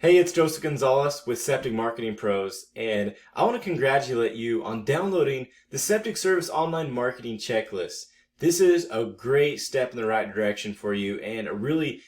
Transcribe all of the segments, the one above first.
Hey, it's Joseph Gonzalez with Septic Marketing Pros, and I want to congratulate you on downloading the Septic Service Online Marketing Checklist. This is a great step in the right direction for you and a really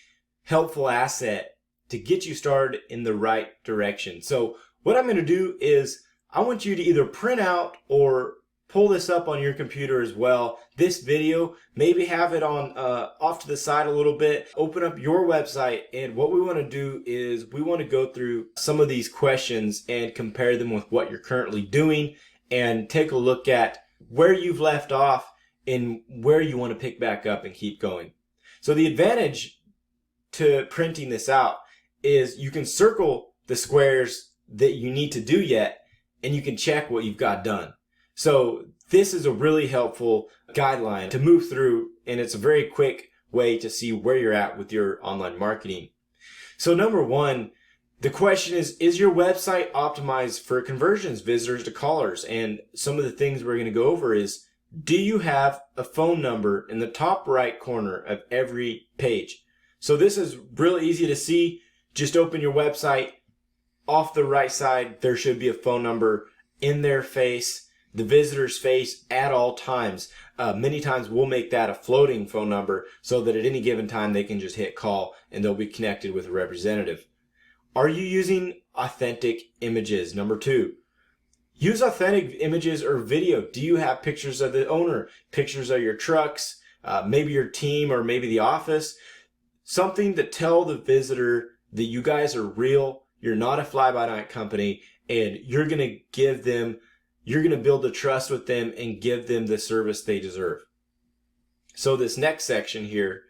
helpful asset to get you started in the right direction. So what I'm going to do is I want you to either print out or pull this up on your computer as well. This video, maybe have it on off to the side a little bit. Open up your website, and what we want to do is we want to go through some of these questions and compare them with what you're currently doing and take a look at where you've left off and where you want to pick back up and keep going. So the advantage to printing this out is you can circle the squares that you need to do yet, and you can check what you've got done. So this is a really helpful guideline to move through, and it's a very quick way to see where you're at with your online marketing. So number one, the question is your website optimized for conversions, visitors to callers? And some of the things we're going to go over is, do you have a phone number in the top right corner of every page? So this is really easy to see. Just open your website. Off the right side, there should be a phone number in their face, the visitor's face at all times. Many times we'll make that a floating phone number so that at any given time they can just hit call and they'll be connected with a representative. Are you using authentic images? Number two, use authentic images or video. Do you have pictures of the owner, pictures of your trucks, maybe your team or maybe the office? Something to tell the visitor that you guys are real, you're not a fly-by-night company, and you're going to build the trust with them and give them the service they deserve. So this next section here,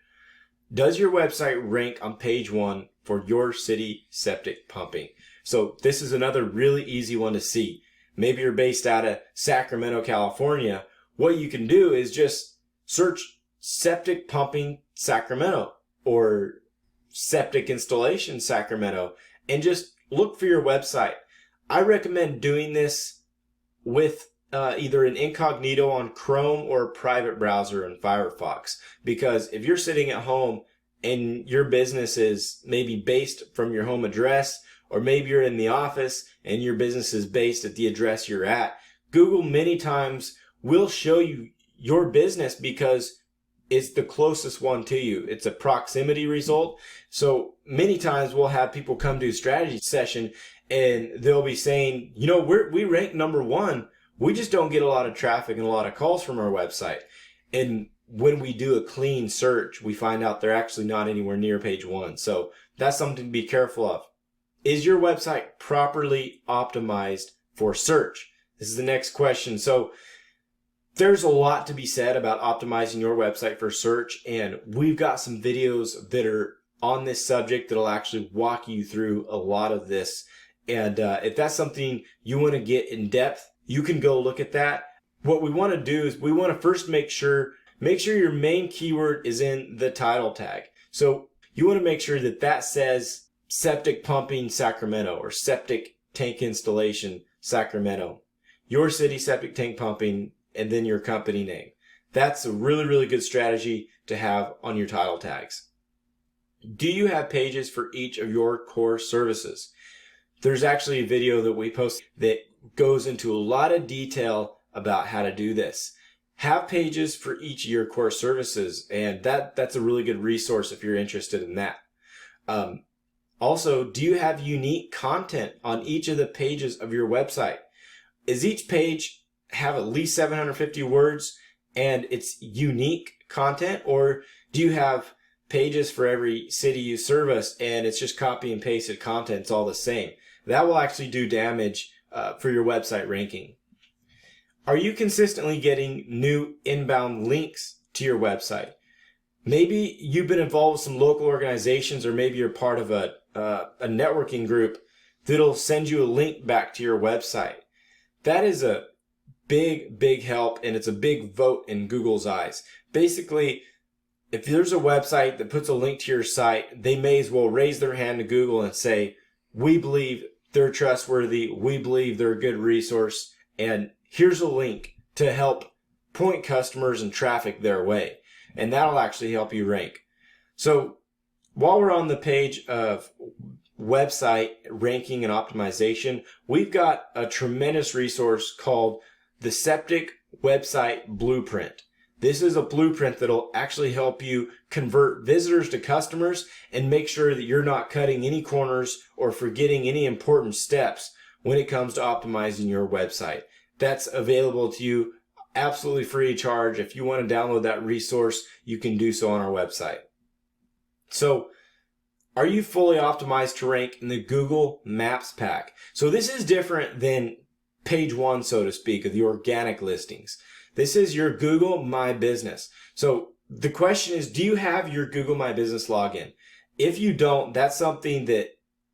does your website rank on page 1 for your city septic pumping? So this is another really easy one to see. Maybe you're based out of Sacramento, California. What you can do is just search septic pumping Sacramento or septic installation Sacramento and just look for your website. I recommend doing this with either an incognito on Chrome or a private browser in Firefox, because if you're sitting at home and your business is maybe based from your home address, or maybe you're in the office and your business is based at the address you're at, Google many times will show you your business because it's the closest one to you. It's a proximity result. So many times we'll have people come to a strategy session and they'll be saying, you know, we rank number 1. We just don't get a lot of traffic and a lot of calls from our website. And when we do a clean search, we find out they're actually not anywhere near page 1. So that's something to be careful of. Is your website properly optimized for search? This is the next question. So there's a lot to be said about optimizing your website for search, and we've got some videos that are on this subject that'll actually walk you through a lot of this. And if that's something you want to get in depth, you can go look at that. What we want to do is we want to first make sure your main keyword is in the title tag. So you want to make sure that says septic pumping Sacramento or septic tank installation Sacramento, your city septic tank pumping, and then your company name. That's a really, really good strategy to have on your title tags. Do you have pages for each of your core services? There's actually a video that we post that goes into a lot of detail about how to do this. Have pages for each of your core services, and that's a really good resource if you're interested in that. Also, do you have unique content on each of the pages of your website? Is each page have at least 750 words and it's unique content, or do you have pages for every city you service and it's just copy and pasted content? It's all the same. That will actually do damage for your website ranking. Are you consistently getting new inbound links to your website? Maybe you've been involved with some local organizations, or maybe you're part of a networking group that'll send you a link back to your website. That is a big help, and it's a big vote in Google's eyes. Basically, if there's a website that puts a link to your site, they may as well raise their hand to Google and say, we believe they're trustworthy, we believe they're a good resource, and here's a link to help point customers and traffic their way. And that'll actually help you rank. So while we're on the page of website ranking and optimization, we've got a tremendous resource called the Septic Website Blueprint. This is a blueprint that'll actually help you convert visitors to customers and make sure that you're not cutting any corners or forgetting any important steps when it comes to optimizing your website. That's available to you absolutely free of charge. If you want to download that resource, you can do so on our website. So, are you fully optimized to rank in the Google Maps pack? So this is different than page one, so to speak, of the organic listings. This is your Google My Business. So the question is, do you have your Google My Business login? If you don't, that's something that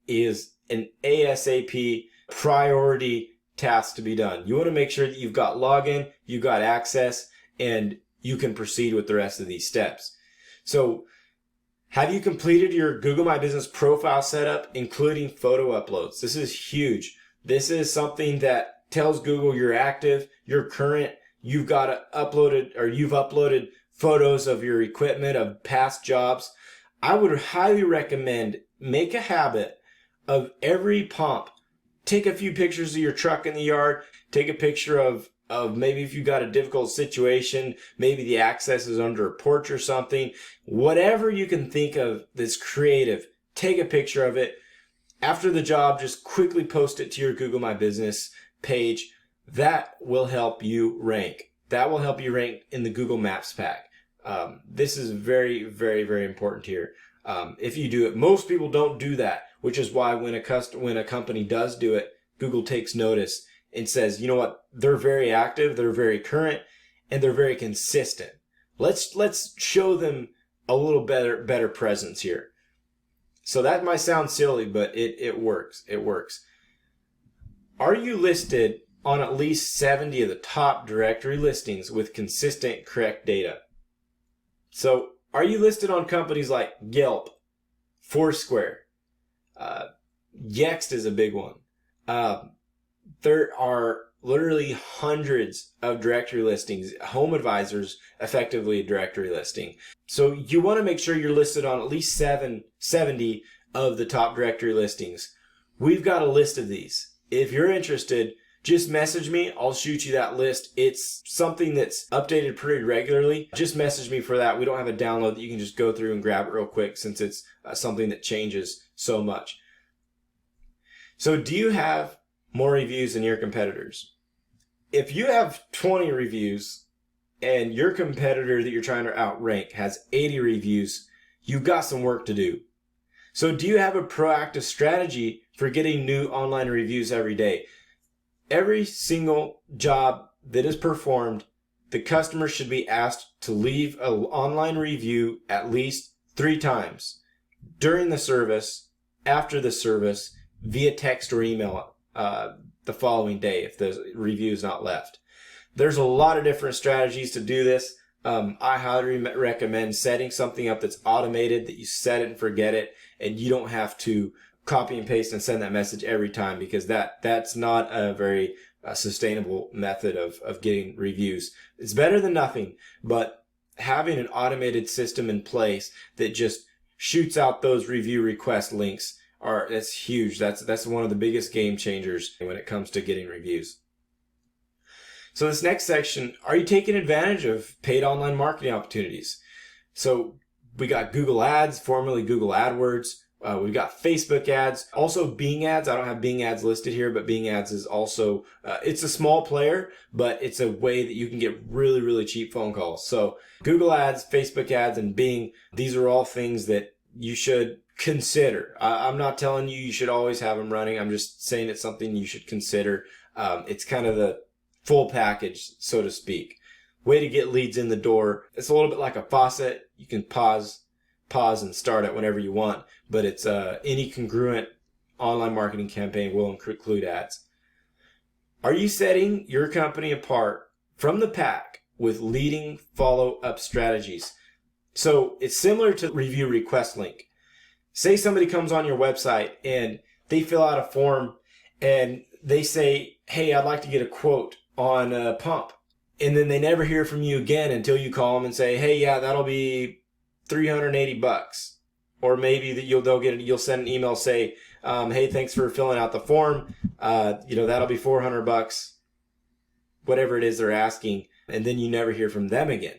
is an ASAP priority task to be done. You want to make sure that you've got login, you've got access, and you can proceed with the rest of these steps. So have you completed your Google My Business profile setup, including photo uploads? This is huge. This is something that tells Google you're active, you're current, you've uploaded photos of your equipment, of past jobs. I would highly recommend make a habit of every pump. Take a few pictures of your truck in the yard. Take a picture of maybe if you got a difficult situation, maybe the access is under a porch or something. Whatever you can think of that's creative, take a picture of it. After the job, just quickly post it to your Google My Business page. That will help you rank. That will help you rank in the Google Maps pack. This is very, very, very important here. If you do it, most people don't do that, which is why when a company does do it, Google takes notice and says, you know what, they're very active, they're very current, and they're very consistent. Let's show them a little better presence here. So that might sound silly, but it works. It works. Are you listed on at least 70 of the top directory listings with consistent, correct data? So are you listed on companies like Yelp, Foursquare? Yext is a big one. There are literally hundreds of directory listings. Home Advisor's effectively a directory listing. So you want to make sure you're listed on at least 70 of the top directory listings. We've got a list of these. If you're interested, just message me. I'll shoot you that list. It's something that's updated pretty regularly. Just message me for that. We don't have a download that you can just go through and grab it real quick since it's something that changes so much. So do you have more reviews than your competitors? If you have 20 reviews and your competitor that you're trying to outrank has 80 reviews, you've got some work to do. So do you have a proactive strategy for getting new online reviews every day? Every single job that is performed, the customer should be asked to leave an online review at least 3 times during the service, after the service, via text or email the following day if the review is not left. There's a lot of different strategies to do this. I highly recommend setting something up that's automated, that you set it and forget it, and you don't have to copy and paste and send that message every time, because that's not a very sustainable method of getting reviews. It's better than nothing, but having an automated system in place that just shoots out those review request links that's huge. That's one of the biggest game changers when it comes to getting reviews. So this next section, are you taking advantage of paid online marketing opportunities? So we got Google Ads, formerly Google AdWords. We've got Facebook ads, also Bing ads. I don't have Bing ads listed here, but Bing ads is also, it's a small player, but it's a way that you can get really, really cheap phone calls. So Google ads, Facebook ads, and Bing, these are all things that you should consider. I'm not telling you should always have them running. I'm just saying it's something you should consider. It's kind of the full package, so to speak. Way to get leads in the door. It's a little bit like a faucet. You can pause and start it whenever you want, but it's any congruent online marketing campaign will include ads. Are you setting your company apart from the pack with leading follow-up strategies? So it's similar to review request link. Say somebody comes on your website and they fill out a form and they say, hey, I'd like to get a quote on a pump. And then they never hear from you again until you call them and say, hey, yeah, that'll be $380. Or maybe that you'll send an email, say, Hey, thanks for filling out the form. That'll be $400, whatever it is they're asking. And then you never hear from them again.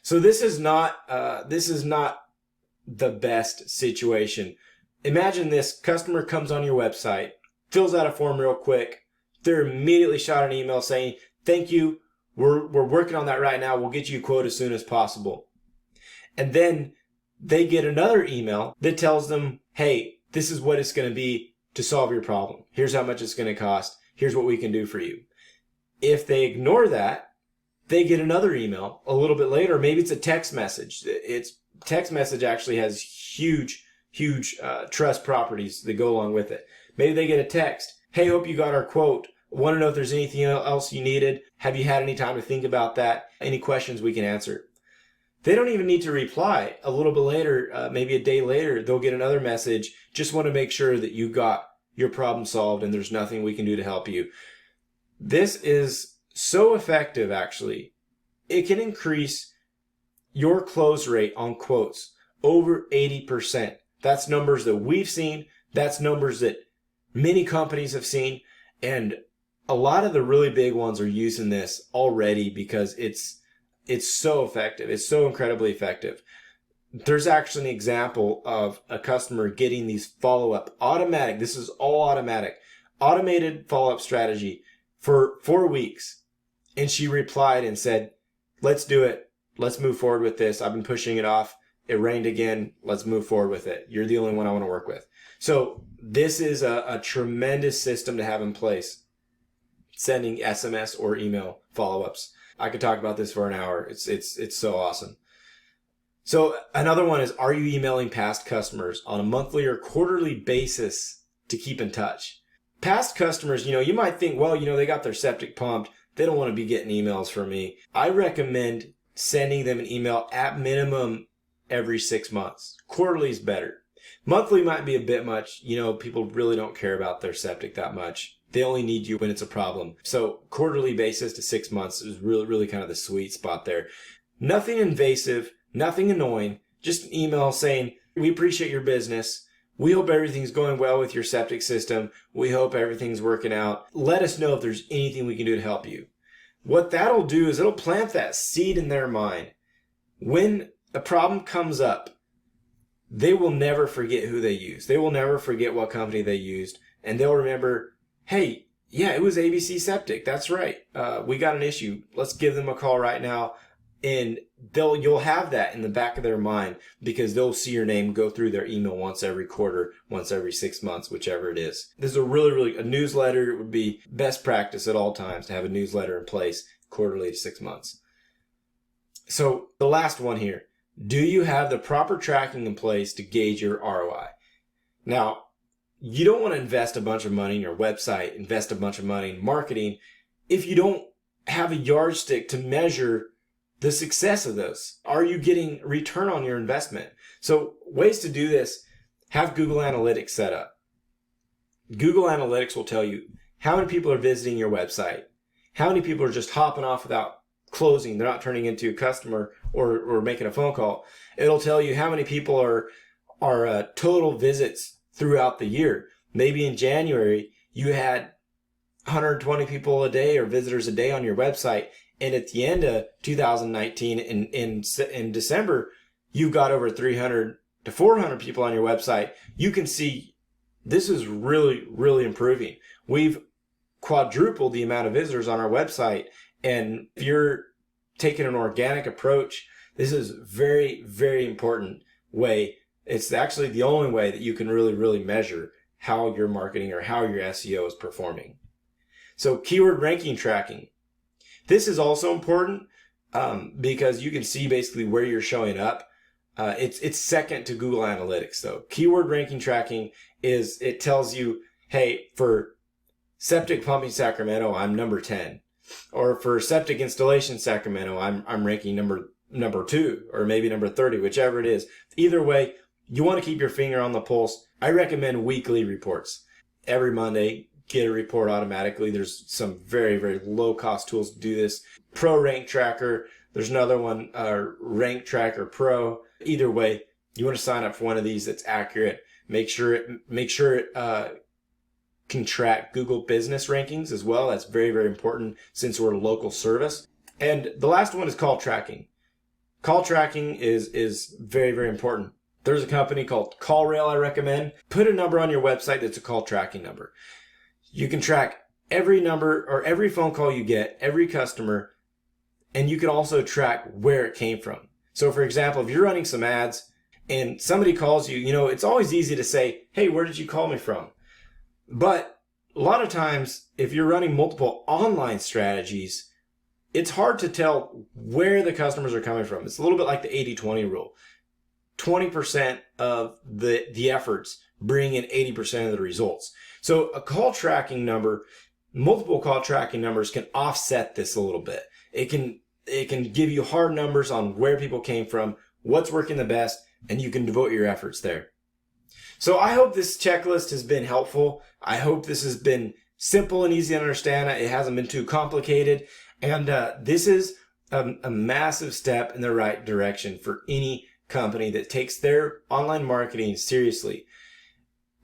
So this is not the best situation. Imagine this: customer comes on your website, fills out a form real quick. They're immediately shot an email saying, "Thank you. We're working on that right now. We'll get you a quote as soon as possible." And then they get another email that tells them, "Hey, this is what it's going to be to solve your problem. Here's how much it's going to cost. Here's what we can do for you." If they ignore that, they get another email a little bit later. Maybe it's a text message. Text message actually has huge trust properties that go along with it. Maybe they get a text. "Hey, hope you got our quote. Want to know if there's anything else you needed. Have you had any time to think about that? Any questions we can answer?" They don't even need to reply. A little bit later, maybe a day later, they'll get another message. "Just want to make sure that you got your problem solved and there's nothing we can do to help you." This is so effective, actually. It can increase your close rate on quotes over 80%. That's numbers that we've seen. That's numbers that many companies have seen. And a lot of the really big ones are using this already because it's so effective. It's so incredibly effective. There's actually an example of a customer getting these follow-up automatic. This is all automated follow-up strategy for 4 weeks. And she replied and said, "Let's do it. Let's move forward with this. I've been pushing it off. It rained again. Let's move forward with it. You're the only one I want to work with." So this is a tremendous system to have in place. Sending SMS or email follow-ups. I could talk about this for an hour. It's so awesome. So another one is, are you emailing past customers on a monthly or quarterly basis to keep in touch? Past customers, you might think, well, they got their septic pumped. They don't want to be getting emails from me. I recommend sending them an email at minimum every 6 months. Quarterly is better. Monthly might be a bit much. People really don't care about their septic that much. They only need you when it's a problem. So quarterly basis to 6 months is really kind of the sweet spot there. Nothing invasive, nothing annoying. Just an email saying, "We appreciate your business. We hope everything's going well with your septic system. We hope everything's working out. Let us know if there's anything we can do to help you." What that'll do is it'll plant that seed in their mind. When a problem comes up, they will never forget who they used. They will never forget what company they used. And they'll remember, "Hey, yeah, it was ABC Septic. That's right. We got an issue. Let's give them a call right now." And you'll have that in the back of their mind because they'll see your name go through their email once every quarter, once every 6 months, whichever it is. This is a newsletter. It would be best practice at all times to have a newsletter in place quarterly to 6 months. So the last one here, do you have the proper tracking in place to gauge your ROI? Now, you don't want to invest a bunch of money in your website, invest a bunch of money in marketing if you don't have a yardstick to measure the success of those. Are you getting return on your investment? So ways to do this: have Google Analytics set up. Google Analytics will tell you how many people are visiting your website, how many people are just hopping off without closing, they're not turning into a customer or making a phone call. It'll tell you how many people are total visits throughout the year. Maybe in January you had 120 people a day or visitors a day on your website, and at the end of 2019 in December you've got over 300 to 400 people on your website. You can see this is really improving. We've quadrupled the amount of visitors on our website, and if you're taking an organic approach, this is very important way. It's actually the only way that you can really measure how your marketing or how your SEO is performing. So keyword ranking tracking. This is also important because you can see basically where you're showing up. It's second to Google Analytics though. Keyword ranking tracking it tells you, hey, for septic pumping Sacramento, I'm number 10. Or for septic installation Sacramento, I'm ranking number 2 or maybe number 30, whichever it is. Either way, you want to keep your finger on the pulse. I recommend weekly reports. Every Monday, get a report automatically. There's some very low cost tools to do this. Pro Rank Tracker. There's another one, Rank Tracker Pro. Either way, you want to sign up for one of these that's accurate. Make sure it can track Google business rankings as well. That's very, very important since we're a local service. And the last one is call tracking. Call tracking is very, very important. There's a company called CallRail I recommend. Put a number on your website that's a call tracking number. You can track every number or every phone call you get, every customer, and you can also track where it came from. So for example, if you're running some ads and somebody calls you, it's always easy to say, hey, where did you call me from? But a lot of times, if you're running multiple online strategies, it's hard to tell where the customers are coming from. It's a little bit like the 80-20 rule. 20% of the efforts bring in 80% of the results. So a call tracking number, multiple call tracking numbers can offset this a little bit. It can give you hard numbers on where people came from, what's working the best, and you can devote your efforts there. So I hope this checklist has been helpful. I hope this has been simple and easy to understand. It hasn't been too complicated. And this is a massive step in the right direction for any company that takes their online marketing seriously.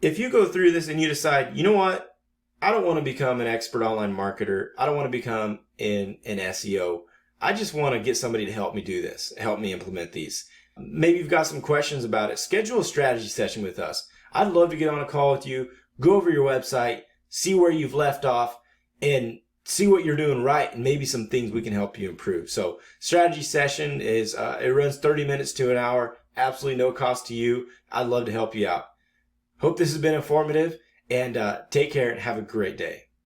If you go through this and you decide, you know what, I don't want to become an expert online marketer. I don't want to become an SEO. I just want to get somebody to help me do this, help me implement these. Maybe you've got some questions about it. Schedule a strategy session with us. I'd love to get on a call with you, go over your website, see where you've left off, and see what you're doing right, and maybe some things we can help you improve. So strategy session is, it runs 30 minutes to an hour, absolutely no cost to you. I'd love to help you out. Hope this has been informative, and take care and have a great day.